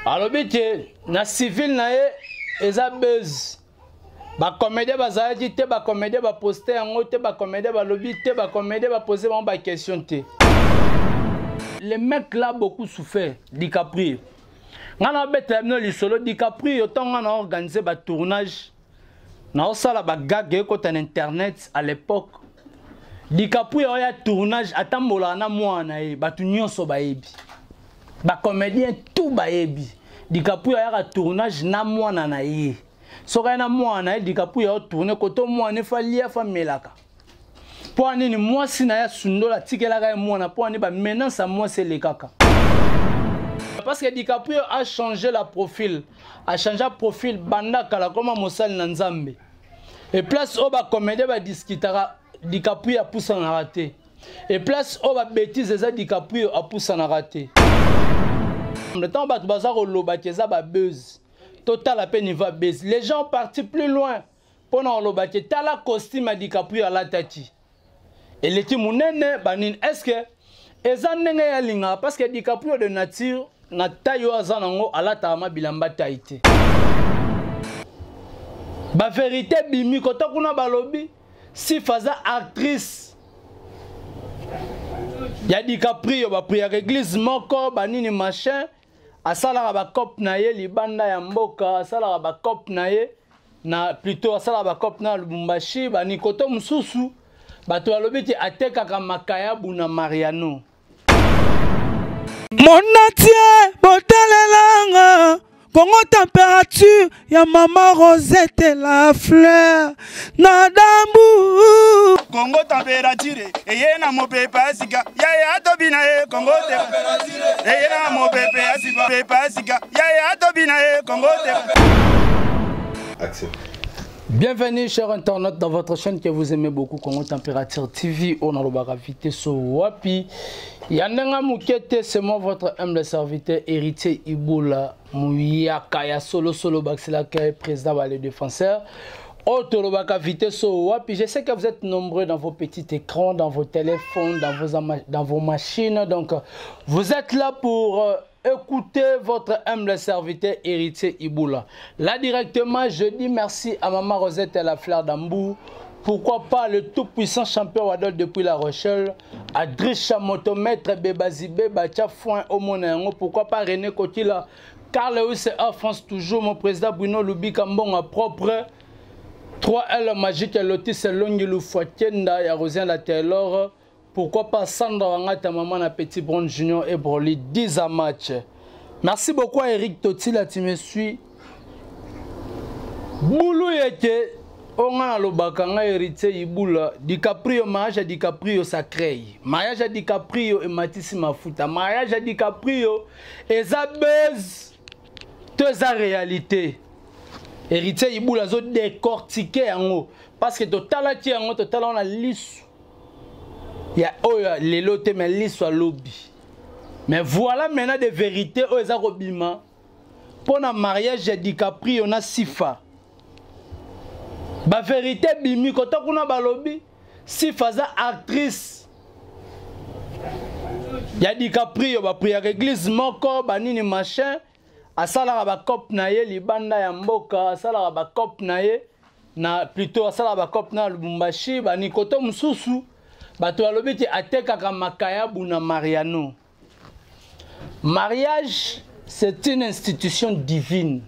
Alors bité na civil na ye eza buzz. Ba comédie bazali te ba comédie ba poster yango te ba comédie ba lobby te ba comédie ba poser ba question te. Les mecs là beaucoup souffert DiCaprio. Ngana beta no lisolo DiCaprio tonga na organiser ba tournage. Na osala ba gag ko ta internet à l'époque. DiCaprio ya tournage atambola na mwana e batu nyonso bayebi. Ba comédien tout bayebi. DiCaprio ya tournage na mwana na ye. Soka na mwana DiCaprio ya tourner koto mwana fali ya famelaka. Pour ani ni moi si na ya sundola tikela ka mwana pour ani ba maintenant ça moi c'est les kaka. Parce que DiCaprio a changé la profil, a changé le profil banda kala comme Mosal Nanzambe. Et place au ba comédie ba discutera DiCaprio a poussé en raté. Et place au ba bêtise ça DiCaprio a poussé en raté. Le temps bat bazar au lobakeza ba buzz. Total à peine il va buzz. Les gens partis plus loin pour non lobake. T'as la costume à DiCaprio à la tati. Et les timonene banin est-ce que ezanenge ya linga parce que DiCaprio de nature na tayo azanango ala tama bilamba taité. Ba vérité bimi kota kuna balobi si faza actrice ya DiCaprio ba priya église moko banini machin asala ba cop na ye libanda ya mboka asala ba cop na ye na plutôt asala ba cop na Lubumbashi bani koto mususu bato balobi ti atekaka makaya buna Mariano. Mon atier botalelanga Congo température ya maman Rosette la fleur Nadambu Congo température eye na mopepe asika ya tobina e Congo température eye na mopepe asika pepe asika ya tobina e Congo Action. Bienvenue chers internautes dans votre chaîne que vous aimez beaucoup Congo Température TV. On a le baravité sur Wapi. Yandenga Moukete, c'est moi votre humble serviteur héritier Iboula Mouyaka ya solo Baxilaka, président des défenseurs. Autre le baravité sur Wapi. Je sais que vous êtes nombreux dans vos petits écrans, dans vos téléphones, dans vos machines. Donc vous êtes là pour écoutez votre humble serviteur héritier Iboula. Là directement, je dis merci à Maman Rosette et la fleur d'Ambou. Pourquoi pas le tout-puissant champion Wadol depuis La Rochelle, Adriche Chamoto, Maître Bébazibé, Batia Foin, Omonengo. Pourquoi pas René Kotila, Carl Lewis et France toujours, mon président Bruno Lubi Kambon propre. 3L Magique et Lotis Longilou Fouatienda, et Rosien la Taylor. Pourquoi pas Sandra Wangata, Maman na Petit Bron Junior et Broly 10 à match. Merci beaucoup à Eric Totila, tu me suis. Boulou yeke, on a le bakanga héritier Iboula. DiCaprio, mariage à DiCaprio, ça crée. Mariage à DiCaprio et Matisse Mafuta. Mariage à DiCaprio et ça buzz. Deux sa réalité. Héritier Iboula, zo décortiqué en haut. Parce que total en haut, total on a lisse. Il y a les lots mais l'histoire lobby. Mais voilà maintenant des vérités aux Arobima. Pour le mariage de DiCaprio, on a Sifa. La vérité bimi quand on a balobi, Sifa est actrice. Il y a DiCaprio, ba priya église moko banini machin, asala ba cop na ye libanda ya mboka, asala ba cop na ye na plutôt asala ba cop na Lubumbashi bani koto mususu. Bato balobi ti atekaka makaya buna Mariano. Mariage, c'est une institution divine.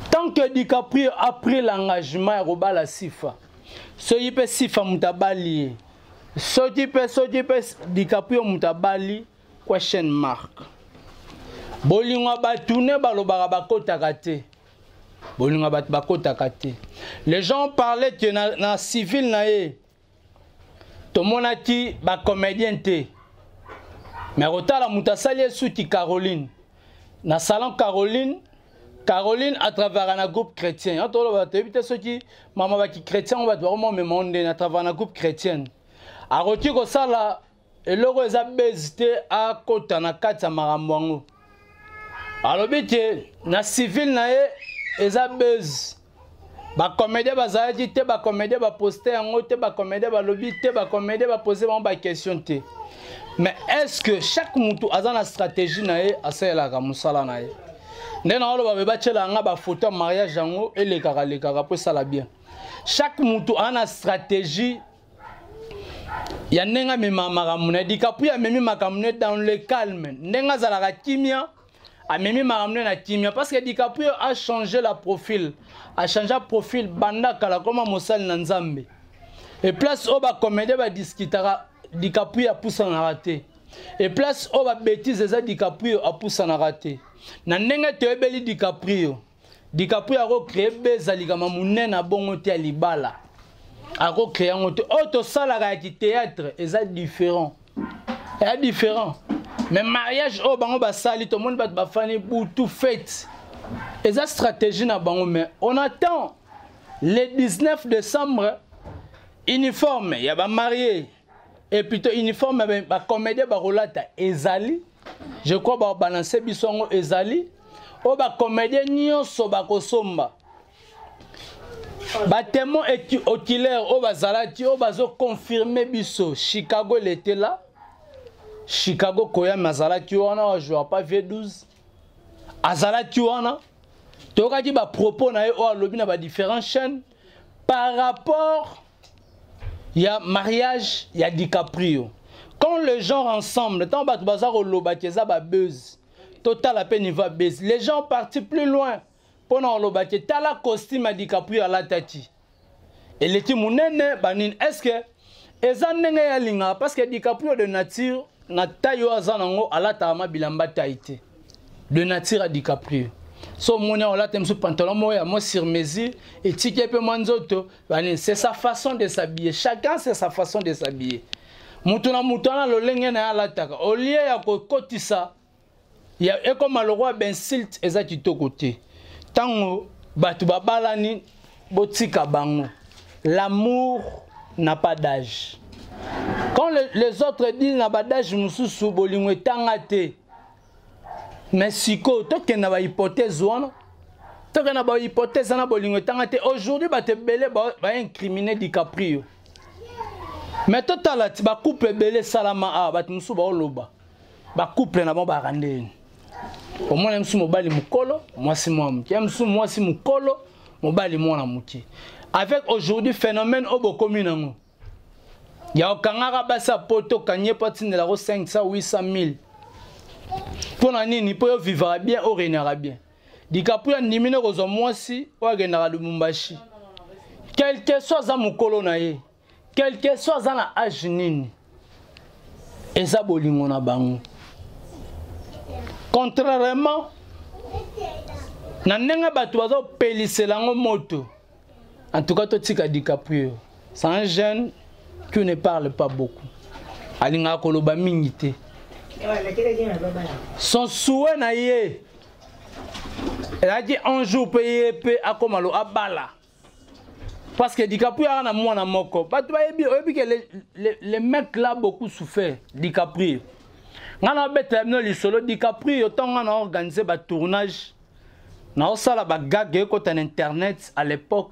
Tant que DiCaprio a pris l'engagement à Robala Sifa, ce qui peut Sifa Moutabali, ce qui peut DiCaprio Moutabali, question mark. Bolinga batune balobara bakota kate. Bolinga bat bakota kate. Les gens parlaient que na civil na ye. Tout le monde a dit ba comédien té. Mais rotala mutasali souti Caroline. Na salon Caroline à travers un groupe chrétien. En tout cas, tu as ceux qui maman va qui chrétien on va vraiment me demander à travers un groupe chrétien. A roti ko sala et le roi a bezité à kota na kata maramwango. Alors bité na civil na ye eza bez. Ba comédie bazali te ba comédie ba poster yango te ba comédie ba lobby te ba comédie ba poser ba question te. Mais est-ce que chaque moutou a une stratégie nae asalaka musala nae? Ndena olo ba bachela nga ba photo mariage yango et les kaka pour ça la bien. Chaque moutou a une stratégie. Ya nenga mema makamune DiCaprio a memi makamune dans le calme. Nenga zalaka kimia a memi makamune na kimia parce que DiCaprio a changé la profil. A changé le profil banda kala comme mosal na Nzambe. Et place au ba comédie ba discutera DiCaprio a poussé na raté. Et place au ba bêtise eza DiCaprio a poussé na raté. Na nenga tebeli DiCaprio. DiCaprio a recréé bezalika mamune na bongo te libala. A recréé un autre salaire du théâtre est différent. C'est différent. Mais mariage au bango basali tout le monde va faire pour tout fait. Et ça stratégie na bango mais on attend le 19 décembre uniforme il y a ba marié et plutôt uniforme ba comédie ba rolata ezali. Je crois ba balancer bisongo ezali. O ba comédie nyonso ba kosomba. Bâtiment oculaire au bazalati au bazo confirmé biso Chicago il était là. Chicago koya mazalati wana je vois pas V12. Azalati wana toka di ba propos na o alobi na ba différentes chaînes par rapport ya mariage ya DiCaprio. Quand les gens ensemble tant ba bazaro lobakeza ba buzz. Total à peine il va buzz. Les gens partis plus loin. Pendant le bâti, t'as la costume à DiCaprio à la tati. Et les timounene, banin, est-ce que ezanenge ya linga parce que DiCaprio de nature na tayo azanango à la tama bilamba taïté. De nature à DiCaprio. So mone on la tem sous pantalon moya moi sur mesure et tike pe manzoto, banin, c'est sa façon de s'habiller. Chacun c'est sa façon de s'habiller. Mutuna lo lenge na la taka. Au lieu ya ko kotisa, ya e comme le roi ben silt ezaki to côté. Tango batu babalani botika bango. L'amour n'a pas d'âge. Quand les autres disent n'a pas d'âge mususu bolingo tangate. Mais siko to ke na ba hypothèse wana. To ke na ba hypothèse na bolingo tangate. Aujourd'hui ba te belé ba incriminer DiCaprio. Mais total ti ba couple belé salama a ba musu ba oloba. Ba couple na ba randeni. Au moins, je suis mobile mukolo, moi c'est moi. Moi c'est mukolo, mobile moi na muki. Avec aujourd'hui phénomène au commune. Il y a aucun arabasa poto kanye patine de la 500 800 000. Pour l'année ni peut vivre bien ou régnera bien. DiCaprio ni mine rozo moi si ou régnera de Mumbashi. Quel que soit za mukolo na ye, quel que soit za na âge nini. Eza bolingo na bango. Contrairement, nanenga batu bazo peliselango moto. En tout cas, totika DiCaprio. C'est un jeune qui ne parle pas beaucoup. Alinga koloba mingite. Son souhait na ye. Elle a dit un jour payer pe akomalo abala. Parce que DiCaprio a na mwana moko. Batu ba yebi que les mecs là beaucoup souffert DiCaprio. Ngana bete no lisolo DiCaprio tonga na organiser ba tournage na osala ba gag ko tan internet à l'époque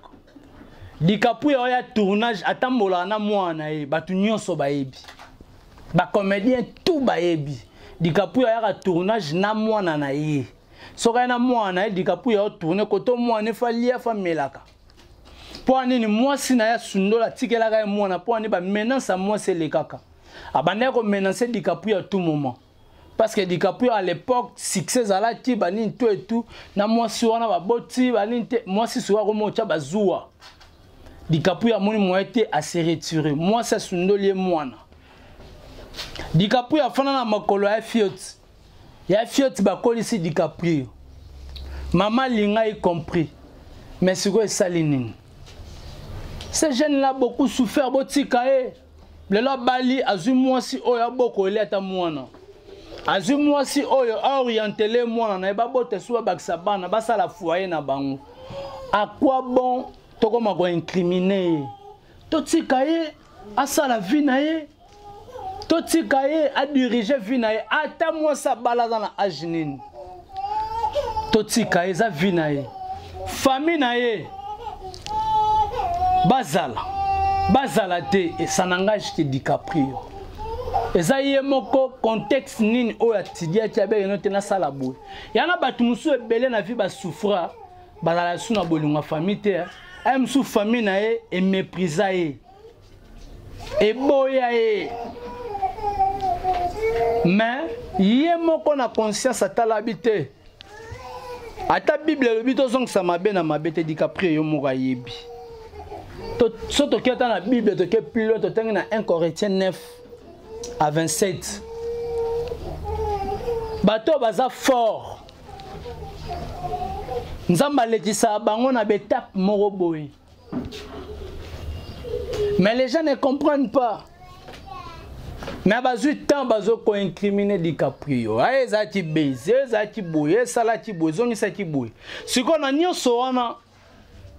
DiCaprio ya tournage atambola na mwana e batu nyonso ba yebi ba comédien tout ba yebi DiCaprio ya tournage na mwana na ye soka na mwana e DiCaprio tourner ko to mwana fa lia fa melaka po nini mwasi na ya sundola tikela ka mwana po ni ba menace à moi c'est les kaka. Abandé comme menacer DiCaprio à tout moment. Parce que DiCaprio à l'époque, succès à la ti, banin tout et tout. Na moi si on a ba boti, banin te, moi si soir comme on tcha bazoua. DiCaprio a mon moi été assez retiré. Moi c'est sundolier moana. DiCaprio a fait na makolo ya fiot. Ya fiot ba kolisi DiCaprio. Maman linga y compris. Mais c'est quoi salinine. Ces jeunes là beaucoup souffert botika e. Le la bali azu mwasi oyo boko eleta mwana. Azu mwasi oyo orienté mwana na ba bote suba bakisa bana basala foyer na bango. À quoi bon toko mako incriminer? Totika ye asala vie na ye. Totika ye a diriger vie na ye ata mwasa balaza na âge nini. Totika ye za vie na ye. Famille na ye. Bazala te et ça n'engage que DiCaprio. eza ye moko contexte nini oyo atidia tiabe yeno tena sala boye yana batu musu ebele na vie ba souffra bazala su na bolingo famille te ay musu famille na ye e méprisa ye e boya ye mais ye moko na conscience atala bité ata bible le bito zong sa mabe na mabe te DiCaprio yo moko ayebi to soto keta na bible to ke plus to tengi na 1 Corinthiens 9 à 27. Bateau baza fort. Nzamba letisa bango na betap moko boy. Mais les gens ne comprennent pas. Mais bazu temps bazo ko incriminer DiCaprio. Ay ezati beze, ezati boye, salati boye, zongi saki boye. Siko na nyoso wana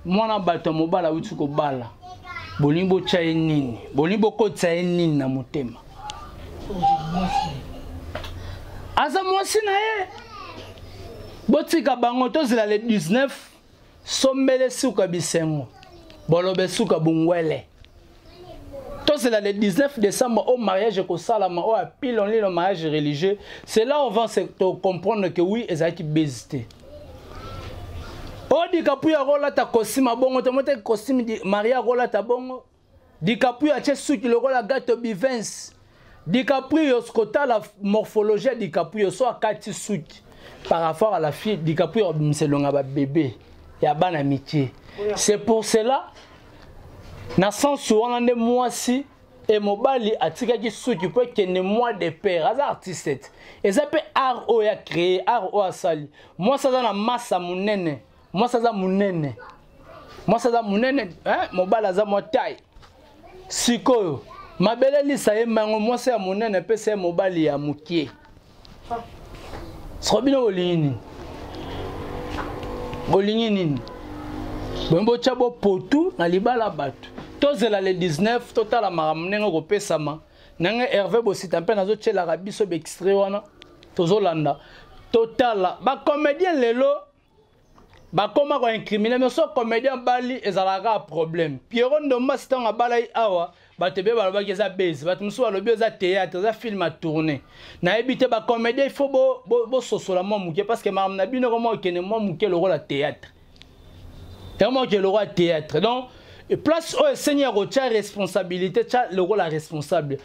mwana bato mobala uti ko bala. Bolimbo chaye nini? Bolimbo ko chaye nini na motema? Aza mwasi na ye botika bango tozela le 19 sombele suka bisengo bolobe suka bungwele tozela le 19 décembre au mariage kosalama au apile on lit le mariage religieux. C'est là on va se comprendre que oui ezaki bezité o DiCaprio rola ta kosima bongo te mote costume di Maria rola ta bongo DiCaprio ache suki le rola gato bivens DiCaprio skota la morphologie de DiCaprio soit kati suki par rapport à la fille DiCaprio c'est longa ba bébé ya ban amitié. C'est pour cela na sens où on est moi si et mobali atika ki suki peut que ne moi de père as artiste et ça peut art o ya créé art o asali moi ça dans la massa munene moi ça za munene hein mobali za mo taille sikoyo mabele lisa ye mango mwase ya monene pese ya mobali ya mukie Srobino olini nini bombo chabo potu na libala batu tozela le 19 total maramnengo ko pesama nanga Hervé Bosita mpe nazo tchela rabiso be extrait wana tozolanda total ba comédien lelo ba koma ko incriminer mais so comédien bali ezalaka problème Pierrot Ndomba sitanga balai awa batebe balobaki eza base batu musu balobi eza théâtre eza film à tourner na ebité ba comédien il faut bo sosola mo muke parce que maram na bino comment okene mo muke le rôle à théâtre tellement que le roi théâtre donc place au seigneur rocha responsabilité cha le rôle à responsable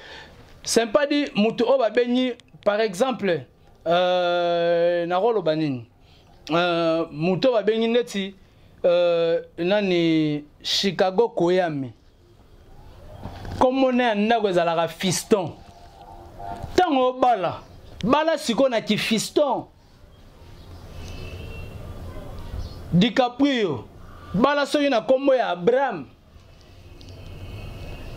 c'est pas dit mutu o ba beni par exemple na rôle banini mutu ba beni neti nani Chicago Koyame comme on est en a fiston tango bala siko na ki fiston DiCaprio bala soki na kombo ya Abraham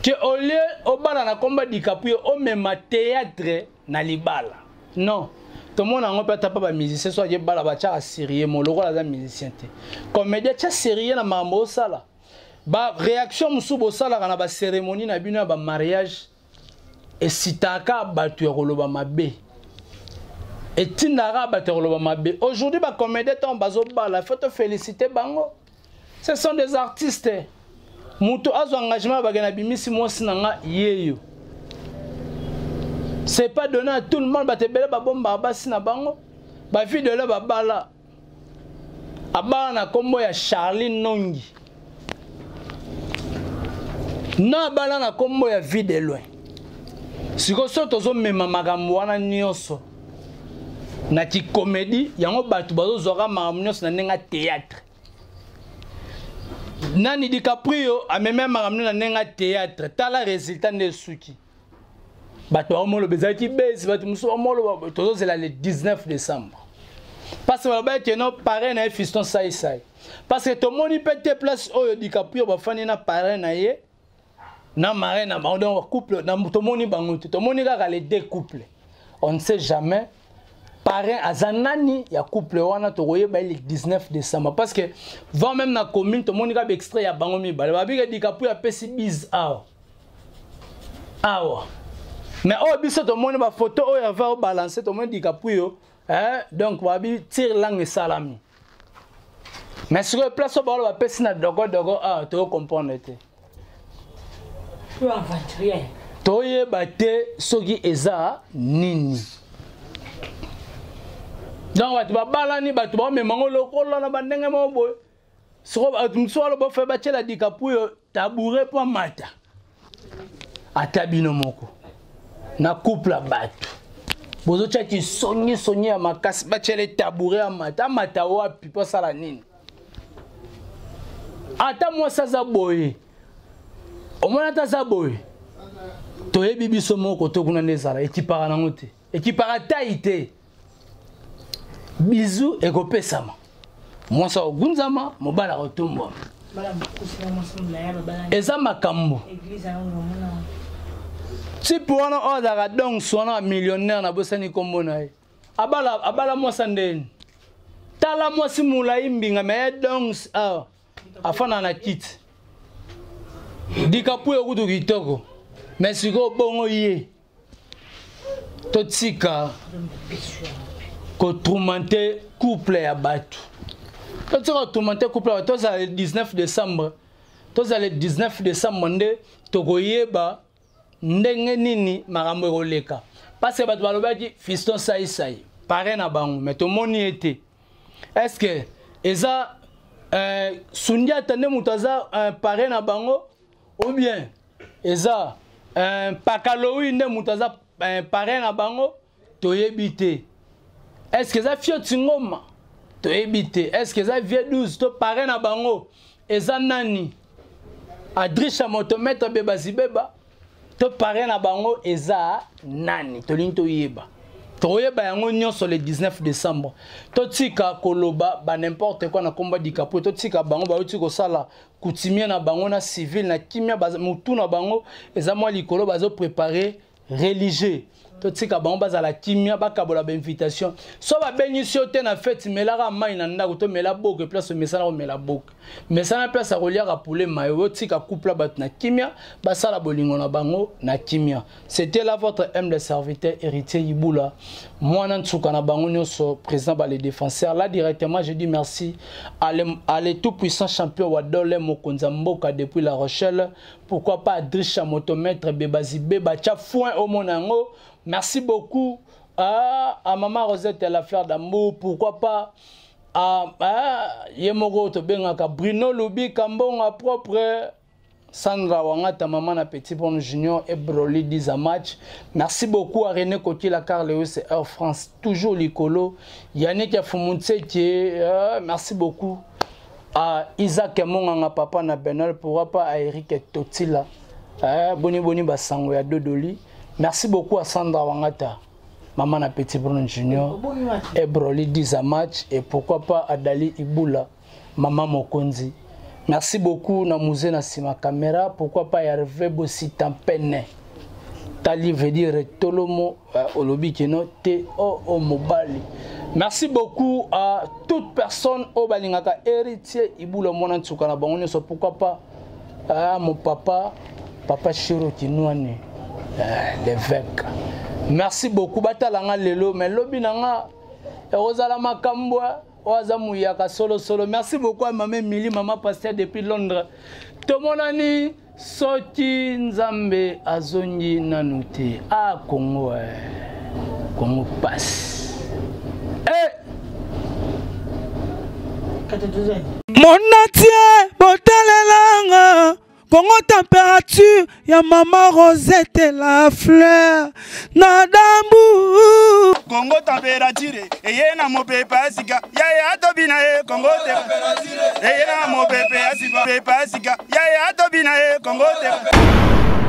que au lieu au bala na kombo DiCaprio o mema théâtre na libala non tout le monde a pas tapé ba musicien soit que bala ba cha sérieux mon logo la musicien te comédien cha sérieux na mambo sala ba réaction musubo sala kana ba cérémonie na bino ba mariage et sitaka batu yoloba mabe et tindara batu yoloba mabe aujourd'hui ba comédien ton bazo bala faut te féliciter bango ce sont des artistes muto azo engagement ba gana bimisi mosi nanga yeyo c'est pas donné à tout le monde ba te bele ba bomba basi na bango ba vie de là ba bala abana na kombo ya Charlie Nongi na bala na kombo ya vie de loin siko soto zo mema makambo wana nyonso na ti comédie yango batu bazo zora makambo nyonso na nenga théâtre nani DiCaprio a même makambo na nenga théâtre tala résultat ne suki batu ba molo bezaki base batu muso ba molo tozo zela le 19 décembre parce que ba que no parrain na fiston sai parce que tout le monde peut te place oyo DiCaprio ba fani na parrain na ye na marraine na bango couple na tomoni bango tomoni kaka les deux couples on ne sait jamais parrain azanani ya couple wana to koyeba le 19 décembre parce que va même na commune tomoni ka extrait ya bango mi bale babika DiCaprio ya pesi biz awa mais oh biso tomoni ba photo oyo va balancer tomoni DiCaprio donc babi tire langue salami mais sur place au balo ba pesi na dogo to comprendre te aventurier toyeba te soki eza nini. Donc batu babalani batu bamemango lokola na bandenge mobo soko atumsolo bo fe bachela dikapuyo tabouret po mata atabino moko na couple batu bozo chaki sonyi ya makasi bachele tabouret mata wapi po sala nini ata moi saza boye omona ta za boye toyebi biso moko tokuna nezala ekipara nango te ekipara taite bisou ekopesama mwasa ogunzama mobala kotumbwa eza makambo tipu wana ozaka donc swana millionnaire na bosani kombo na ye abala mwasa ndeni tala mwasi mulai mbinga me donc afana na kiti dikapu ekutu kitoko me siko bongo ye totika kotourmente couple ya batu totika kotourmente couple ya batu tozala le 19 décembre tozala le 19 décembre nde tokoyeba ndenge nini makambo ekoleka parce que bato balobaki fiston sai pare na bango mais tomoni ete est-ce que eza sundiata nde moto aza pare na bango ou bien eza pakalowi nde moto aza pare na bango toyebi te. Est-ce que eza fioti ngoma toyebi te. Est-ce que eza vie 12 to pare na bango eza nani adrisha motomètre beba to pare na bango eza nani tolingi toyeba toyeba yango nyonso le 19 décembre totika koloba ba n'importe quoi na komba dikapo totika bango ba uti kosala coutumier na bango na civil na kimia mutu na bango eza mwa likolo bazo préparer religieux totika bango bazala kimia bakabola ba invitation so ba benyisi ote na fête melaka mai na ndako to mela boke place mesana ko mela boke mesana place akoliaka poulet mayo tika couple bat na kimia basala bolingo na bango na kimia. C'était là votre humble serviteur héritier Ibula mwana ntsuka na bango nyonso président ba les défenseurs là directement je dis merci à les tout puissant champion wa Dole Mokonza Mboka depuis La Rochelle, pourquoi pas Adrisha motomètre Bebazi Beba cha foin au monango. Merci beaucoup à Maman Rosette et l'affaire d'amour. Pourquoi pas à Yemoro Tobengaka Bruno Lubi Kambonga propre Sandra Wangata Maman na Petit Bon Junior et Broly 10 à match. Merci beaucoup à René Kokila Carleus et Air France. Toujours Licolo. Yannick Afumunse merci beaucoup à Isaac Monganga Papa na Benol. Pourquoi pas à Eric Totila. Boni Basango ya Dodoli. Merci beaucoup à Sandra Wangata, Maman na Petit Bruno Junior, et Broly 10 à match, et pourquoi pas à Dali Ibula, Maman Mokonzi. Merci beaucoup na Mouzé na Sima Caméra, pourquoi pas Hervé Bossi Tampene. Tali veut dire Tolomo Olobi Keno T.O. Mobali. Merci beaucoup à toute personne au Balingaka héritier Ibula Mona Tsukana Bangoune, pourquoi pas à mon papa Chiro Kinouane. L'évêque. Merci beaucoup. Batalanga lelo mais lobi nanga ozala makambwa ozamu yaka solo. Merci beaucoup à maman Mili, maman pasteur depuis Londres. Tomonani soti nzambe azongi nanute a Congo Congo passe. Mon atie botalelanga Congo température, ya maman Rosette et la fleur, Nadambu. Congo température, et na mo pepa sika, ya tobina Congo température, et na mo pepa sika, ya tobina Congo température.